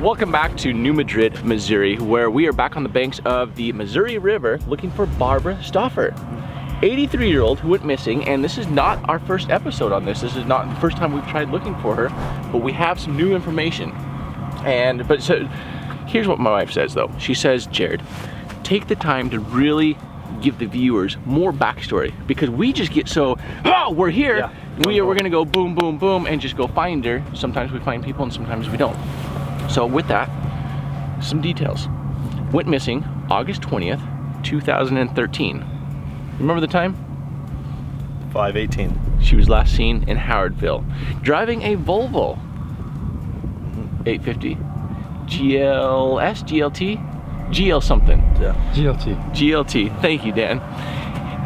Welcome back to New Madrid, Missouri, where we are back on the banks of the Missouri River looking for Barbara Stoffer, 83-year-old who went missing. And this is not our first episode on this. This is not the first time we've tried looking for her, but we have some new information. So here's what my wife says though. She says, Jared, take the time to really give the viewers more backstory, because we just get so, oh, we're here, yeah, we're gonna go boom, boom, boom, and just go find her. Sometimes we find people and sometimes we don't. So with that, some details. Went missing August 20th, 2013. Remember the time? 5:18. She was last seen in Howardville, driving a Volvo 850 GLS, GLT? GL something. Yeah. GLT, thank you, Dan.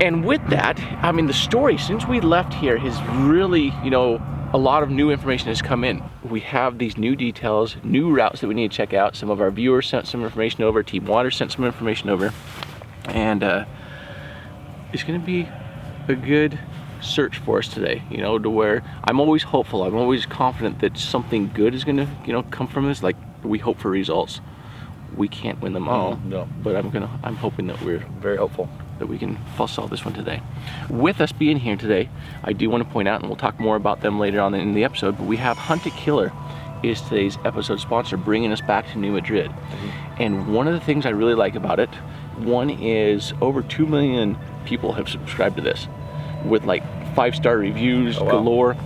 And with that, I mean, the story since we left here has really, a lot of new information has come in. We have these new details, new routes that we need to check out. Some of our viewers sent some information over, Team Water sent some information over, and it's gonna be a good search for us today, to where I'm always hopeful, I'm always confident that something good is gonna, come from this. Like, we hope for results. We can't win them all, no. But I'm hoping that we're Very hopeful that we can solve this one today. With us being here today, I do want to point out, and we'll talk more about them later on in the episode, but we have Hunt a Killer is today's episode sponsor, bringing us back to New Madrid. And one of the things I really like about it, one is over 2 million people have subscribed to this with like 5-star reviews galore.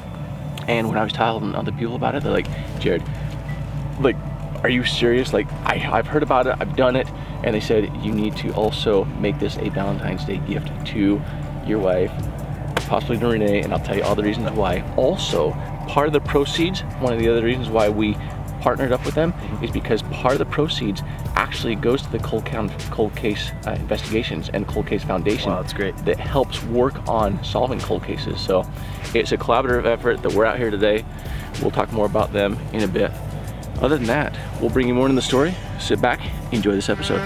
And when I was telling other people about it, they're like, Jared, like, are you serious? Like, I've heard about it, I've done it. And they said, you need to also make this a Valentine's Day gift to your wife, possibly to Renee, and I'll tell you all the reasons why. Also, part of the proceeds, one of the other reasons why we partnered up with them is because part of the proceeds actually goes to the cold case investigations and cold case foundation. Wow, that's great. That helps work on solving cold cases. So it's a collaborative effort that we're out here today. We'll talk more about them in a bit. Other than that, we'll bring you more in the story. Sit back, enjoy this episode.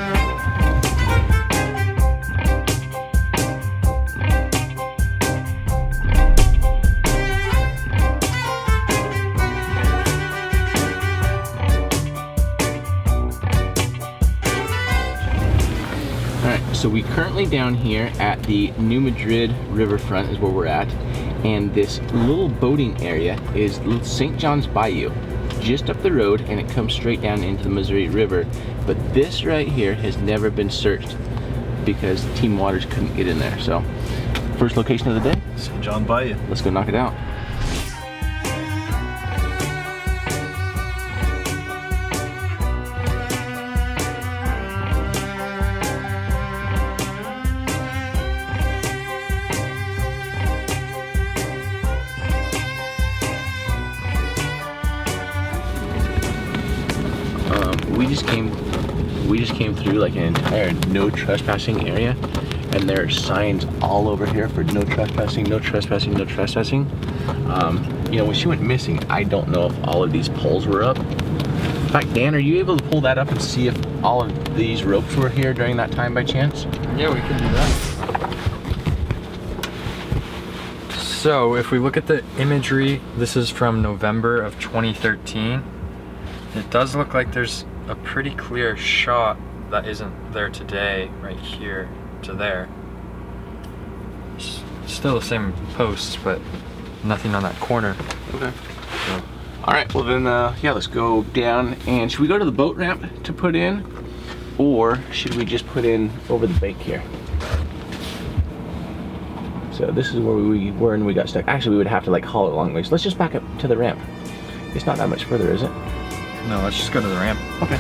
Alright, so we currently down here at the New Madrid riverfront is where we're at. And this little boating area is St. Johns Bayou, just up the road, and it comes straight down into the Missouri River. But this right here has never been searched because Team Waters couldn't get in there. So, first location of the day, St. Johns Bayou. Let's go knock it out. We just came through like an entire no trespassing area, and there are signs all over here for no trespassing, no trespassing, no trespassing. When she went missing, I don't know if all of these poles were up. In fact, Dan, are you able to pull that up and see if all of these ropes were here during that time by chance? Yeah, we can do that. So if we look at the imagery, this is from November of 2013. It does look like there's a pretty clear shot that isn't there today, right here to there. Still the same posts, but nothing on that corner. Okay. So. All right, well then, yeah, let's go down. And should we go to the boat ramp to put in, or should we just put in over the bank here? So this is where we were and we got stuck. Actually, we would have to like haul it a long ways. Let's just back up to the ramp. It's not that much further, is it? No, let's just go to the ramp. Okay.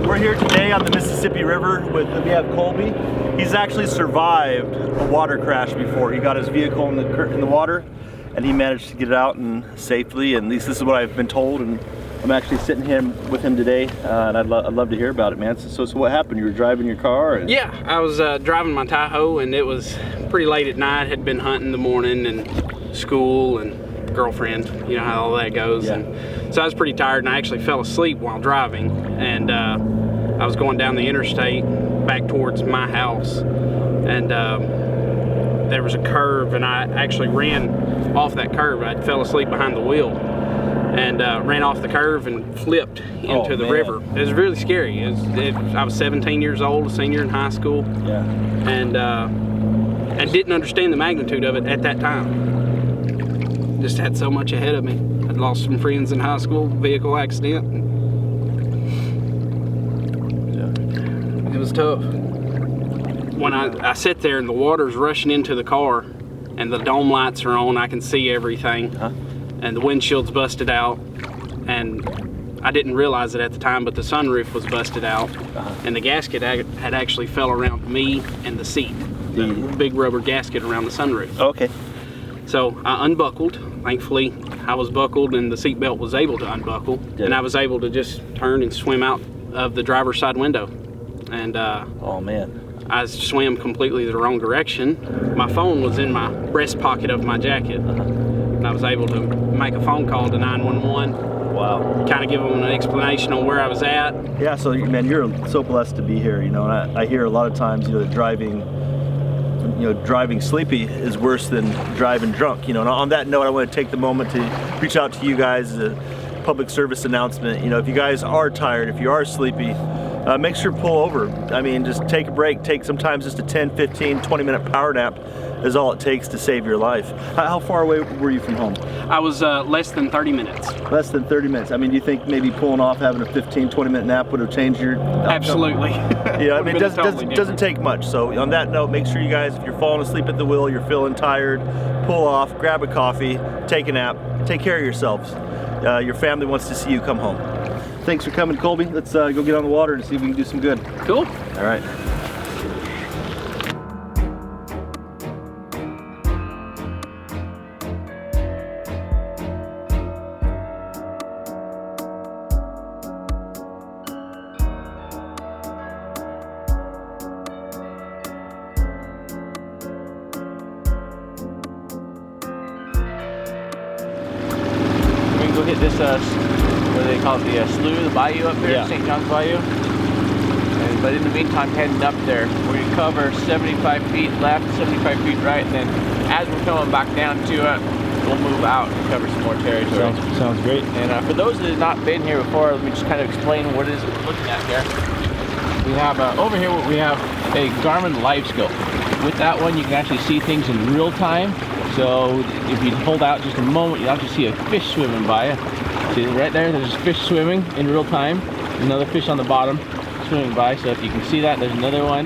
We're here today on the Mississippi River we have Colby. He's actually survived a water crash before. He got his vehicle in the water, and he managed to get it out and safely. And at least this is what I've been told. And I'm actually sitting here with him today, and I'd love to hear about it, man. So what happened? You were driving your car? And... Yeah, I was driving my Tahoe, and it was pretty late at night. Had been hunting in the morning and school and girlfriend. You know how all that goes. Yeah. And so I was pretty tired, and I actually fell asleep while driving. And I was going down the interstate back towards my house, and there was a curve, and I actually ran off that curve. I fell asleep behind the wheel and ran off the curve and flipped into the river. It was really scary. I was 17 years old, a senior in high school, and didn't understand the magnitude of it at that time. Just had so much ahead of me. I'd lost some friends in high school, vehicle accident. It was tough. When I sit there and the water's rushing into the car and the dome lights are on, I can see everything. And the windshield's busted out, and I didn't realize it at the time, but the sunroof was busted out, and the gasket had actually fell around me and the seat, the big rubber gasket around the sunroof. Okay. So I unbuckled. Thankfully, I was buckled, and the seatbelt was able to unbuckle, and I was able to just turn and swim out of the driver's side window. And oh man. I swam completely the wrong direction. My phone was in my breast pocket of my jacket. And I was able to make a phone call to 911. Wow. Kind of give them an explanation on where I was at. Yeah, so man, you're so blessed to be here, you know, and I hear a lot of times, you know, that driving sleepy is worse than driving drunk, you know. And on that note, I want to take the moment to reach out to you guys as a public service announcement. You know, if you guys are tired, if you are sleepy, make sure to pull over. I mean, just take a break, take sometimes just a 10, 15, 20-minute power nap is all it takes to save your life. How far away were you from home? I was less than 30 minutes. Less than 30 minutes. I mean, do you think maybe pulling off, having a 15, 20-minute nap would have changed your outcome? Absolutely. Yeah, I mean, it doesn't take much. So on that note, make sure you guys, if you're falling asleep at the wheel, you're feeling tired, pull off, grab a coffee, take a nap, take care of yourselves. Your family wants to see you come home. Thanks for coming, Colby. Let's go get on the water and see if we can do some good. Cool. All right. We can go hit this, what do they call it, the slough, the bayou up there, St. Johns Bayou. But in the meantime, heading up there, we're going to cover 75 feet left, 75 feet right, and then as we're coming back down to it, we'll move out and cover some more territory. Sounds great. And for those that have not been here before, let me just kind of explain what it is we're looking at here. We have, over here, we have a Garmin Live Scope. With that one, you can actually see things in real time. So if you hold out just a moment, you'll actually see a fish swimming by you. See right there, there's a fish swimming in real time. Another fish on the bottom swimming by, so if you can see that, there's another one.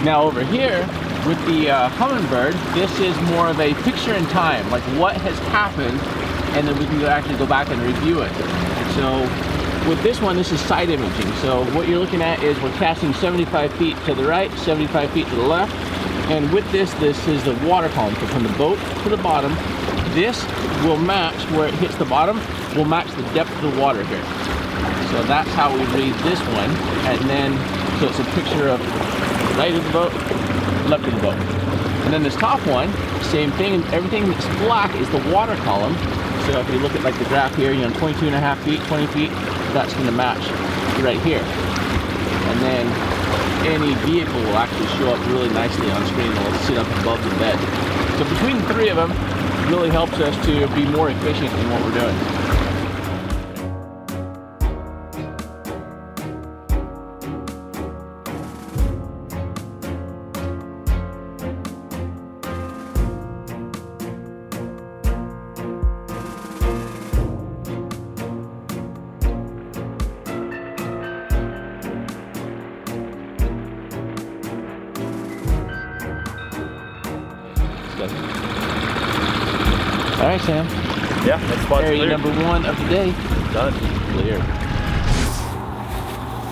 Now over here, with the Humminbird, this is more of a picture in time, like what has happened, and then we can actually go back and review it. So with this one, this is side imaging. So what you're looking at is we're casting 75 feet to the right, 75 feet to the left. And with this is the water column. So from the boat to the bottom, this will match where it hits the bottom, will match the depth of the water here. So that's how we read this one. And then, so it's a picture of right of the boat, left of the boat. And then this top one, same thing, and everything that's black is the water column. So if you look at like the graph here, you know, 22.5 feet, 20 feet, that's gonna match right here. And then any vehicle will actually show up really nicely on screen. It'll sit up above the bed. So between the three of them, it really helps us to be more efficient in what we're doing. All right, Sam. Yeah, that spot's Area clear. number 1 of the day. Done. Clear.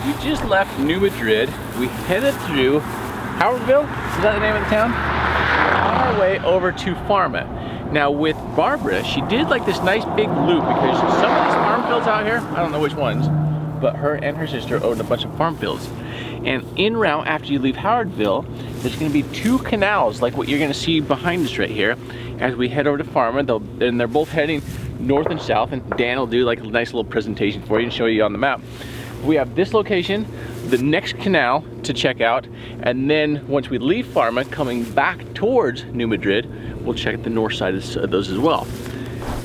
We just left New Madrid. We headed through Howardville. Is that the name of the town? On our way over to Pharma. Now with Barbara, she did like this nice big loop because some of these farm farm fields out here. I don't know which ones, but her and her sister owned a bunch of farm fields. And en route after you leave Howardville, there's gonna be 2 canals like what you're gonna see behind us right here. As we head over to Farmer, and they're both heading north and south, and Dan will do like a nice little presentation for you and show you on the map. We have this location, the next canal to check out, and then once we leave Farmer, coming back towards New Madrid, we'll check the north side of those as well.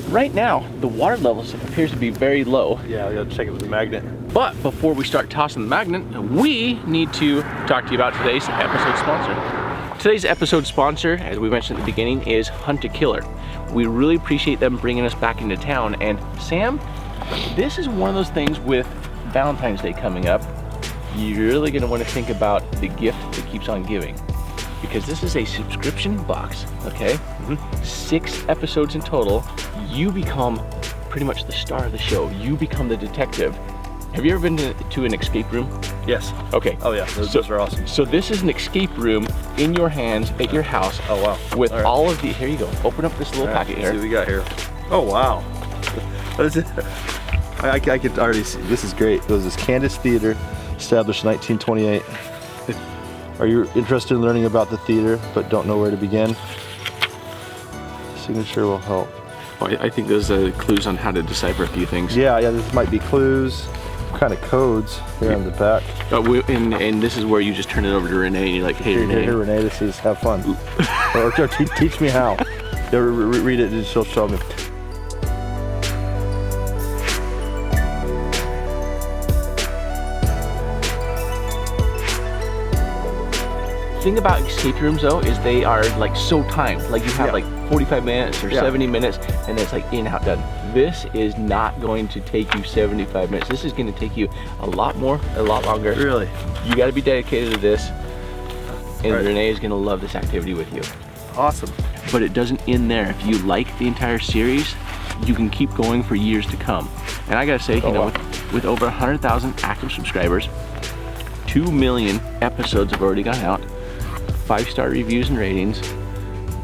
Right now, the water levels appears to be very low. Yeah, I gotta check it with the magnet. But before we start tossing the magnet, we need to talk to you about today's episode sponsor. Today's episode sponsor, as we mentioned at the beginning, is Hunt a Killer. We really appreciate them bringing us back into town. And Sam, this is one of those things with Valentine's Day coming up, you're really gonna wanna think about the gift that keeps on giving. Because this is a subscription box, okay? 6 episodes in total. You become pretty much the star of the show. You become the detective. Have you ever been to an escape room? Yes. Okay. Oh yeah, those are awesome. So this is an escape room in your hands at your house. Oh wow. With right. all of the, here you go. Open up this little packet Let's see here. what we got here. Oh wow. What is it? I could already see, this is great. It was this Candace Theater, established in 1928. Are you interested in learning about the theater, but don't know where to begin? Signature will help. Oh, I think those are clues on how to decipher a few things. Yeah, this might be clues, kind of codes here on the back. And this is where you just turn it over to Renee and you're like, hey Renee. Here, Renee, this is, have fun. or teach me how. Read it and she'll show me. The thing about escape rooms though is they are like so timed. Like you have like 45 minutes or 70 minutes and it's like in, out, done. This is not going to take you 75 minutes. This is going to take you a lot longer. Really? You got to be dedicated to this. And Right. Renee is going to love this activity with you. Awesome. But it doesn't end there. If you like the entire series, you can keep going for years to come. And I got to say, you know, with over 100,000 active subscribers, 2 million episodes have already gone out, 5-star reviews and ratings.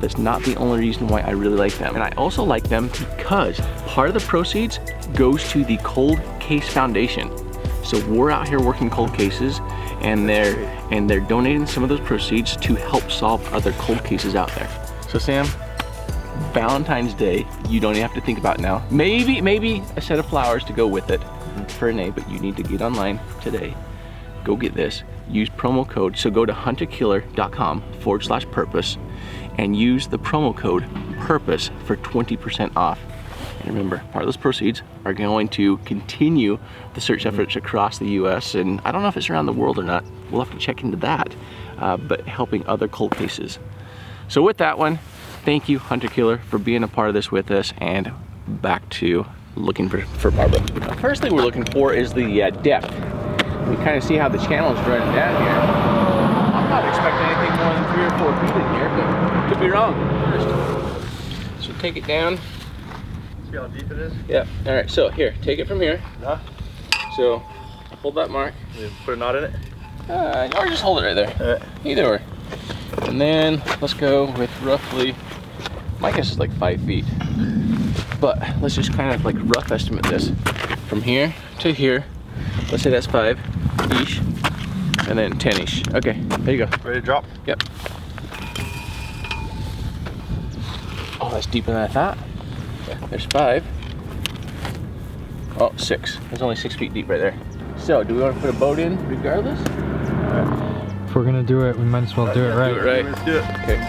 That's not the only reason why I really like them. And I also like them because part of the proceeds goes to the Cold Case Foundation. So we're out here working cold cases and they're donating some of those proceeds to help solve other cold cases out there. So Sam, Valentine's Day, you don't even have to think about it now. Maybe a set of flowers to go with it for Renee, but you need to get online today. Go get this, use promo code. So go to huntakiller.com/purpose and use the promo code PURPOSE for 20% off. And remember, part of those proceeds are going to continue the search efforts across the US, and I don't know if it's around the world or not. We'll have to check into that, but helping other cold cases. So with that one, thank you, Hunt a Killer, for being a part of this with us, and back to looking for Barbara. The first thing we're looking for is the depth. We kind of see how the channel is running down here. I'm not expecting anything more than 3 or 4 feet in here, but could be wrong. So take it down. See how deep it is? Yeah, all right, so here, take it from here. So hold that mark. You put a knot in it? Or just hold it right there. Either or. And then let's go with roughly, my guess is like 5 feet. But let's just kind of like rough estimate this. From here to here, let's say that's 5-ish, and then 10-ish. Okay, there you go. Ready to drop? Yep. Oh, that's deeper than I thought. There's 5. Oh, 6. There's only 6 feet deep right there. So, do we want to put a boat in regardless? If we're gonna do it, we might as well do it right. Do it right. Let's do it. Okay.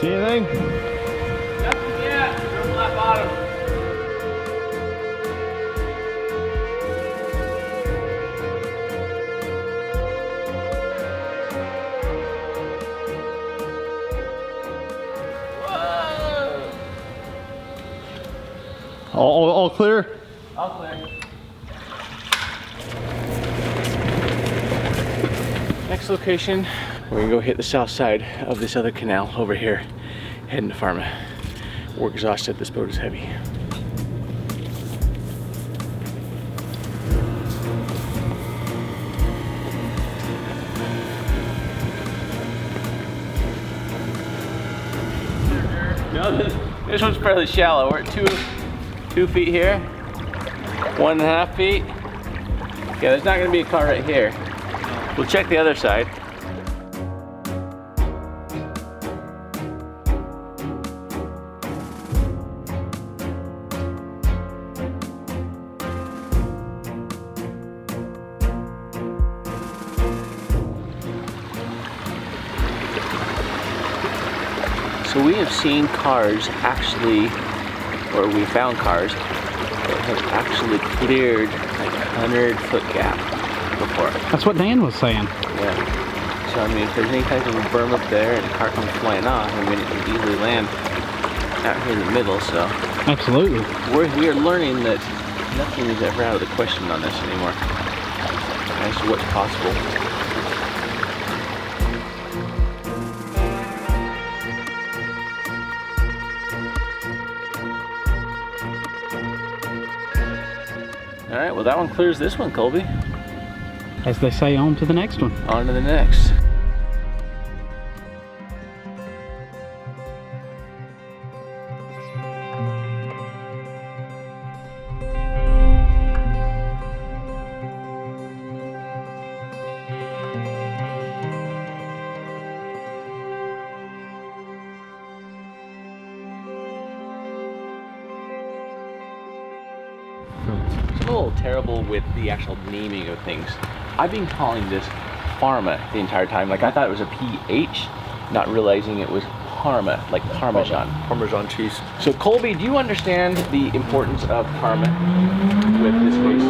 See anything? Nothing yet. From that bottom. All clear? All clear. Next location, we're gonna go hit the south side of this other canal over here, heading to Pharma. We're exhausted, this boat is heavy. No, this one's fairly shallow. We're at 2 feet here, 1.5 feet. Yeah, there's not gonna be a car right here. We'll check the other side. So we have seen cars actually, or we found cars that have actually cleared like a 100-foot gap before. That's what Dan was saying. Yeah. So I mean, if there's any type of a berm up there and a car comes flying off, I mean, it can easily land out here in the middle. So Absolutely. we are learning that nothing is ever out of the question on this anymore as to what's possible. All right, well that one clears this one, Colby. As they say, on to the next one. On to the next. I'm a little terrible with the actual naming of things. I've been calling this Pharma the entire time. Like I thought it was a PH, not realizing it was Parma, like Parmesan. Parmesan cheese. So Colby, do you understand the importance of Parma with this case?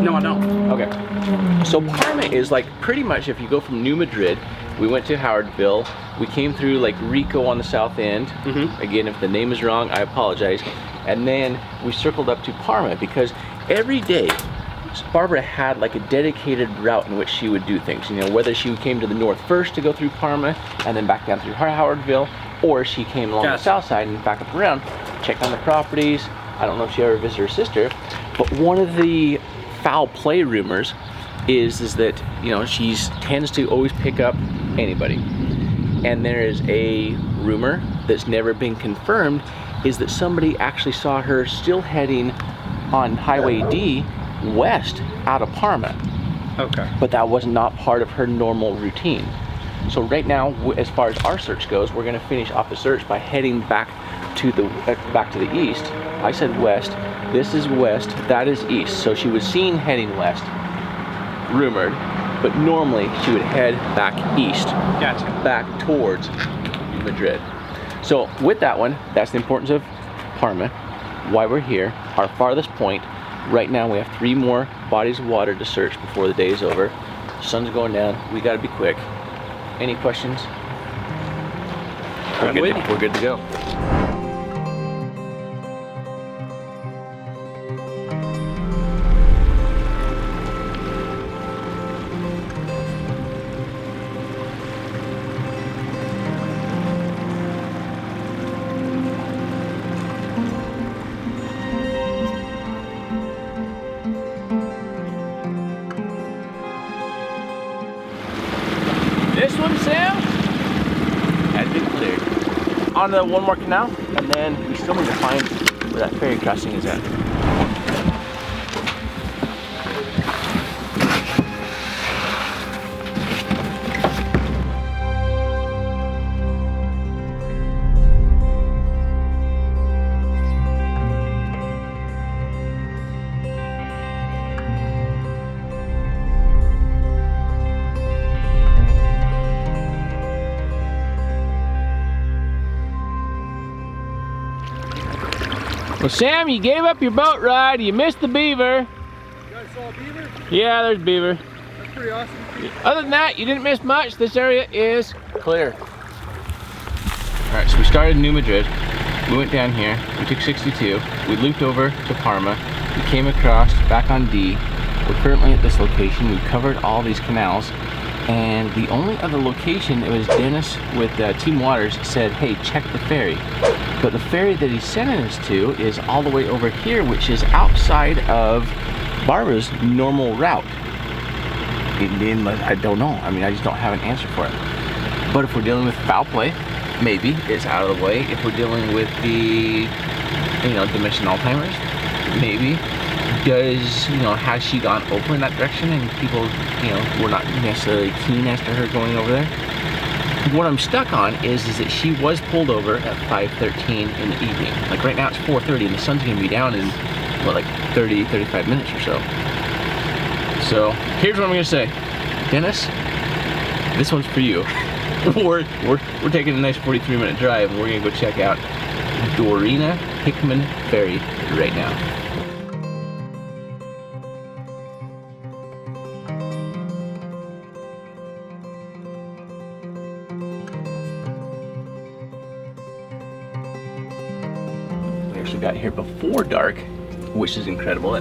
No, I don't. Okay. So Parma is like pretty much if you go from New Madrid, we went to Howardville, we came through like Rico on the south end. Again, if the name is wrong, I apologize. And then we circled up to Parma because every day Barbara had like a dedicated route in which she would do things. You know, whether she came to the north first to go through Parma and then back down through Howardville, or she came along the south side and back up around, checked on the properties. I don't know if she ever visited her sister, but one of the foul play rumors is that, you know, she tends to always pick up anybody. And there is a rumor that's never been confirmed is that somebody actually saw her still heading on Highway D west out of Parma. Okay. But that was not part of her normal routine. So right now, as far as our search goes, we're going to finish off the search by heading back to the east. I said west. This is west. That is east. So she was seen heading west, rumored, but normally she would head back east. Gotcha. Back towards Madrid. So with that one, that's the importance of Parma, why we're here, our farthest point. Right now we have 3 more bodies of water to search before the day is over. Sun's going down, we gotta be quick. Any questions? We're good to go. This one, Sam, has been cleared. On to one more canal, and then we still need to find where that ferry crossing is at. Well, Sam, you gave up your boat ride. You missed the beaver. You guys saw a beaver? Yeah, there's beaver. That's pretty awesome. Other than that, you didn't miss much. This area is clear. All right, so we started in New Madrid. we went down here, we took 62, we looped over to Parma, we came across back on D. We're currently at this location. We've covered all these canals, and the only other location, it was Dennis with Team Waters said, hey, check the ferry. But the ferry that he's sending us to is all the way over here, which is outside of Barbara's normal route. I don't know. I mean, I just don't have an answer for it. But if we're dealing with foul play, maybe it's out of the way. If we're dealing with the, dementia and Alzheimer's, maybe. Has she gone over in that direction and people, were not necessarily keen as to her going over there? What I'm stuck on is that she was pulled over at 5:13 in the evening. Like right now it's 4:30 and the sun's gonna be down in, what, like 30, 35 minutes or so. So here's what I'm gonna say. Dennis, this one's for you. We're taking a nice 43-minute drive and we're gonna go check out Dorina Hickman Ferry right now. We actually got here before dark, which is incredible.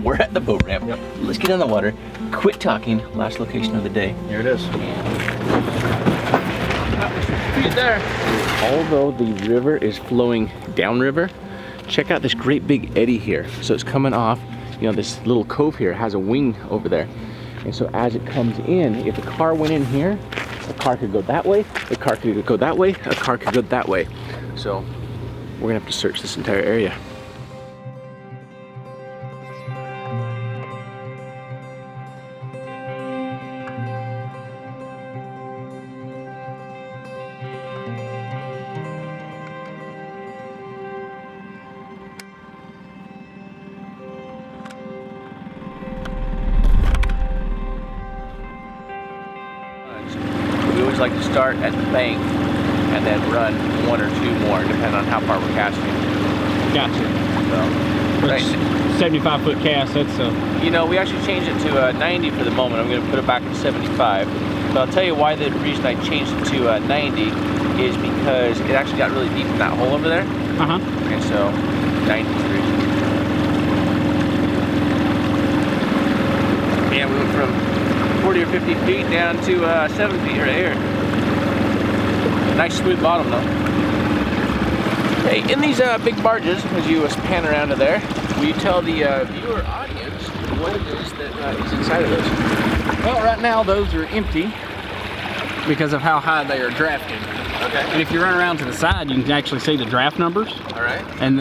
We're at the boat ramp. Yep. Let's get on the water. Quit talking. Last location of the day. Here it is. Right there. Although the river is flowing downriver, check out this great big eddy here. So it's coming off, this little cove here has a wing over there. And so as it comes in, if a car went in here, a car could go that way, a car could go that way, a car could go that way. So we're gonna have to search this entire area. We always like to start at the bank and then run one or two more, depending on how far we're casting. Gotcha. So, right. 75-foot cast, that's we actually changed it to 90 for the moment. I'm going to put it back at 75. But I'll tell you why the reason I changed it to 90 is because it actually got really deep in that hole over there. And so 90 is the reason. Yeah, we went from 40 or 50 feet down to 7 feet right here. Nice smooth bottom though. Hey, in these big barges, as you pan around to there, will you tell the viewer audience what it is that is inside of those? Well, right now those are empty because of how high they are drafted. Okay. And if you run around to the side, you can actually see the draft numbers. All right. And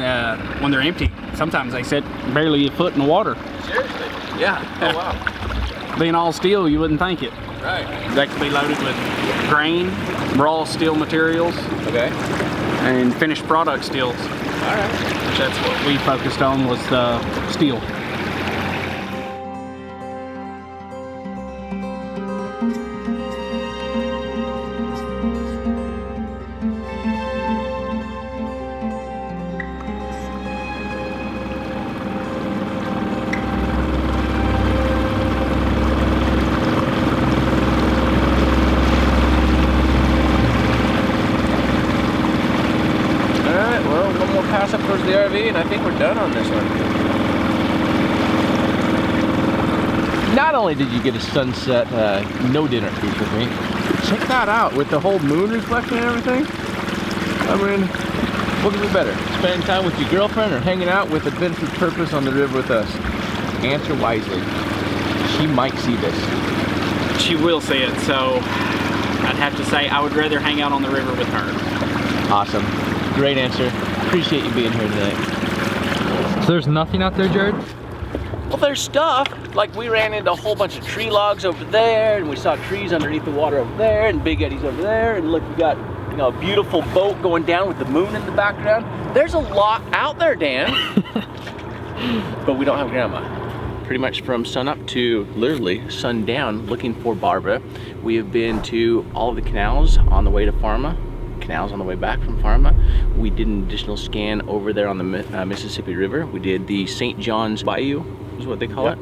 when they're empty, sometimes they sit barely a foot in the water. Seriously? Yeah. Oh wow. Being all steel, you wouldn't think it. Right. They could be loaded with grain, raw steel materials, Okay. and finished product steels. All right. That's what we focused on, was the steel. Pass up towards the RV and I think we're done on this one. Not only did you get a sunset, no dinner food with me, check that out with the whole moon reflection and everything. I mean, what could be better? Spending time with your girlfriend or hanging out with adventure purpose on the river with us? Answer wisely. She might see this. She will see it, so I'd have to say I would rather hang out on the river with her. Awesome. Great answer. Appreciate you being here tonight. So there's nothing out there, Jared? Well, there's stuff. Like we ran into a whole bunch of tree logs over there, and we saw trees underneath the water over there, and big eddies over there, and look, we got a beautiful boat going down with the moon in the background. There's a lot out there, Dan. But we don't have Grandma. Pretty much from sun up to literally sundown looking for Barbara. We have been to all of the canals on the way to Pharma, canals on the way back from Pharma. We did an additional scan over there on the Mississippi River. We did the St. Johns Bayou, is what they call it.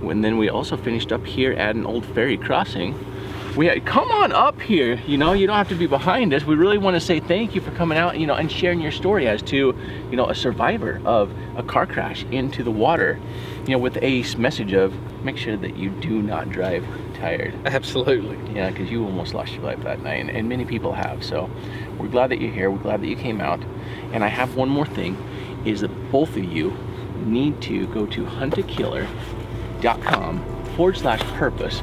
And then we also finished up here at an old ferry crossing come on up here. You know, you don't have to be behind us. We really want to say thank you for coming out, you know, and sharing your story as to, you know, a survivor of a car crash into the water, you know, with a message of make sure that you do not drive tired. Absolutely. Yeah, because you almost lost your life that night, and many people have. So we're glad that you're here. We're glad that you came out. And I have one more thing, is that both of you need to go to huntakiller.com/purpose.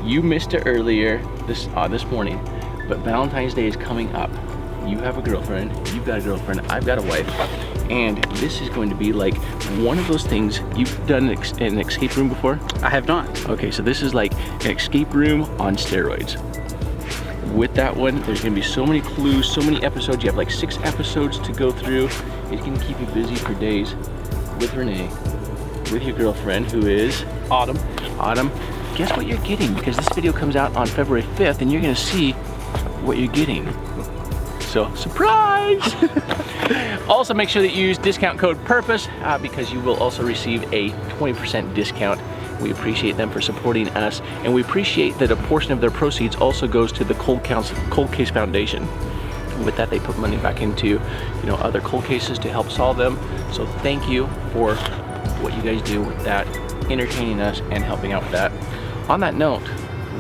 You missed it earlier this morning, but Valentine's Day is coming up. You have a girlfriend, you've got a girlfriend, I've got a wife, and this is going to be like one of those things. You've done an escape room before? I have not. Okay, so this is like an escape room on steroids. With that one, there's gonna be so many clues, so many episodes. You have like 6 episodes to go through. It's gonna keep you busy for days with Renee, with your girlfriend, who is Autumn. Autumn. Guess what you're getting, because this video comes out on February 5th and you're gonna see what you're getting. So, surprise! Also, make sure that you use discount code PURPOSE because you will also receive a 20% discount. We appreciate them for supporting us, and we appreciate that a portion of their proceeds also goes to the Cold Case Foundation. With that, they put money back into, you know, other cold cases to help solve them. So thank you for what you guys do with that, entertaining us and helping out with that. On that note,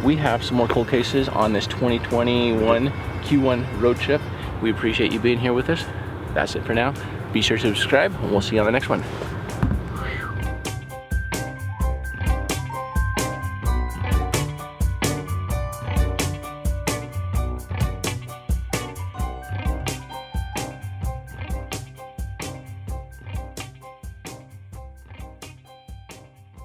we have some more cold cases on this 2021 Q1 road trip. We appreciate you being here with us. That's it for now. Be sure to subscribe, and we'll see you on the next one.